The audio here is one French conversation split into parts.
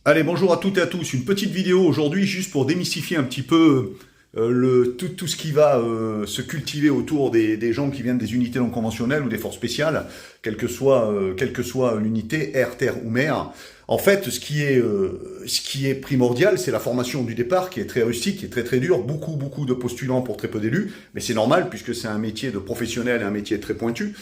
Allez, bonjour à toutes et à tous. Une petite vidéo aujourd'hui juste pour démystifier un petit peu tout ce qui va se cultiver autour des gens qui viennent des unités non conventionnelles ou des forces spéciales, quelle que soit l'unité, air, terre ou mer. En fait, ce qui est primordial, c'est la formation du départ qui est très rustique, qui est très très dure, beaucoup de postulants pour très peu d'élus, mais c'est normal puisque c'est un métier de professionnel et un métier très pointu.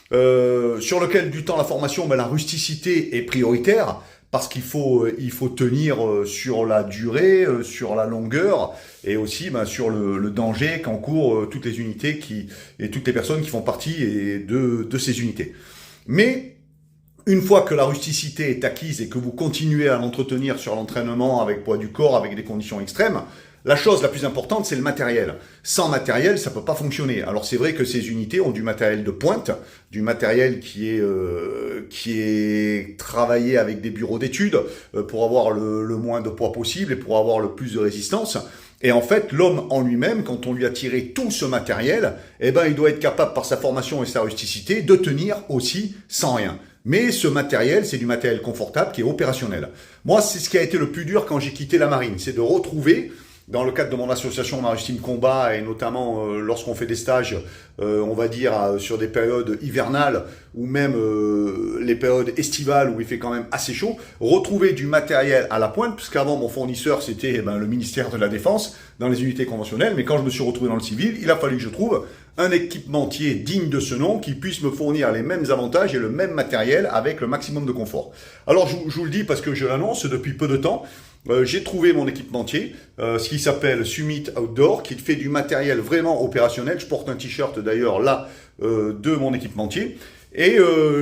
Sur lequel du temps la formation, la rusticité est prioritaire, parce qu'il faut tenir sur la durée, sur la longueur, et aussi sur le danger qu'encourent toutes les unités et toutes les personnes qui font partie de ces unités. Mais une fois que la rusticité est acquise et que vous continuez à l'entretenir sur l'entraînement avec poids du corps, avec des conditions extrêmes, la chose la plus importante, c'est le matériel. Sans matériel, ça peut pas fonctionner. Alors c'est vrai que ces unités ont du matériel de pointe, du matériel qui est travaillé avec des bureaux d'études pour avoir le moins de poids possible et pour avoir le plus de résistance. Et en fait, l'homme en lui-même, quand on lui a tiré tout ce matériel, il doit être capable, par sa formation et sa rusticité, de tenir aussi sans rien. Mais ce matériel, c'est du matériel confortable qui est opérationnel. Moi, c'est ce qui a été le plus dur quand j'ai quitté la marine, c'est de retrouver, dans le cadre de mon association Maritime Combat, et notamment lorsqu'on fait des stages, on va dire sur des périodes hivernales ou même les périodes estivales où il fait quand même assez chaud, retrouver du matériel à la pointe, puisqu'avant mon fournisseur c'était le ministère de la Défense dans les unités conventionnelles, mais quand je me suis retrouvé dans le civil, il a fallu que je trouve un équipementier digne de ce nom qui puisse me fournir les mêmes avantages et le même matériel avec le maximum de confort. Alors je vous le dis parce que je l'annonce depuis peu de temps, j'ai trouvé mon équipementier, ce qui s'appelle Summit Outdoor, qui fait du matériel vraiment opérationnel. Je porte un t-shirt d'ailleurs là de mon équipementier. Et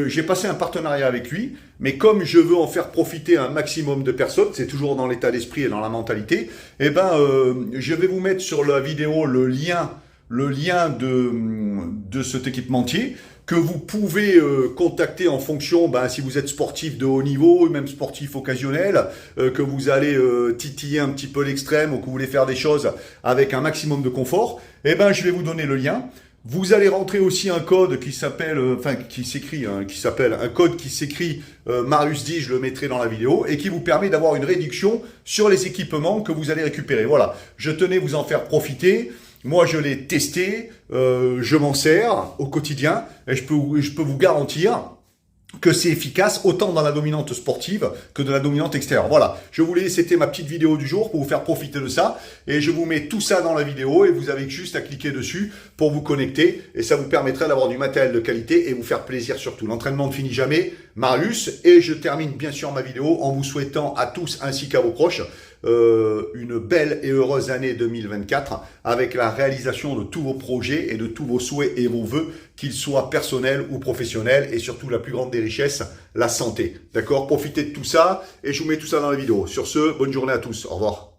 j'ai passé un partenariat avec lui, mais comme je veux en faire profiter un maximum de personnes, c'est toujours dans l'état d'esprit et dans la mentalité, je vais vous mettre sur la vidéo le lien de cet équipementier que vous pouvez contacter en fonction, si vous êtes sportif de haut niveau, même sportif occasionnel, que vous allez titiller un petit peu l'extrême ou que vous voulez faire des choses avec un maximum de confort, je vais vous donner le lien. Vous allez rentrer aussi un code qui s'appelle, un code qui s'écrit Marius 10, je le mettrai dans la vidéo, et qui vous permet d'avoir une réduction sur les équipements que vous allez récupérer. Voilà, je tenais vous en faire profiter. Moi, je l'ai testé, je m'en sers au quotidien, et je peux vous garantir que c'est efficace autant dans la dominante sportive que de la dominante extérieure. Voilà, c'était ma petite vidéo du jour pour vous faire profiter de ça, et je vous mets tout ça dans la vidéo, et vous avez juste à cliquer dessus pour vous connecter, et ça vous permettra d'avoir du matériel de qualité et vous faire plaisir surtout. L'entraînement ne finit jamais, Marius, et je termine bien sûr ma vidéo en vous souhaitant à tous ainsi qu'à vos proches une belle et heureuse année 2024 avec la réalisation de tous vos projets et de tous vos souhaits et vos vœux, qu'ils soient personnels ou professionnels, et surtout la plus grande des richesses, la santé. D'accord? Profitez de tout ça et je vous mets tout ça dans la vidéo. Sur ce, bonne journée à tous. Au revoir.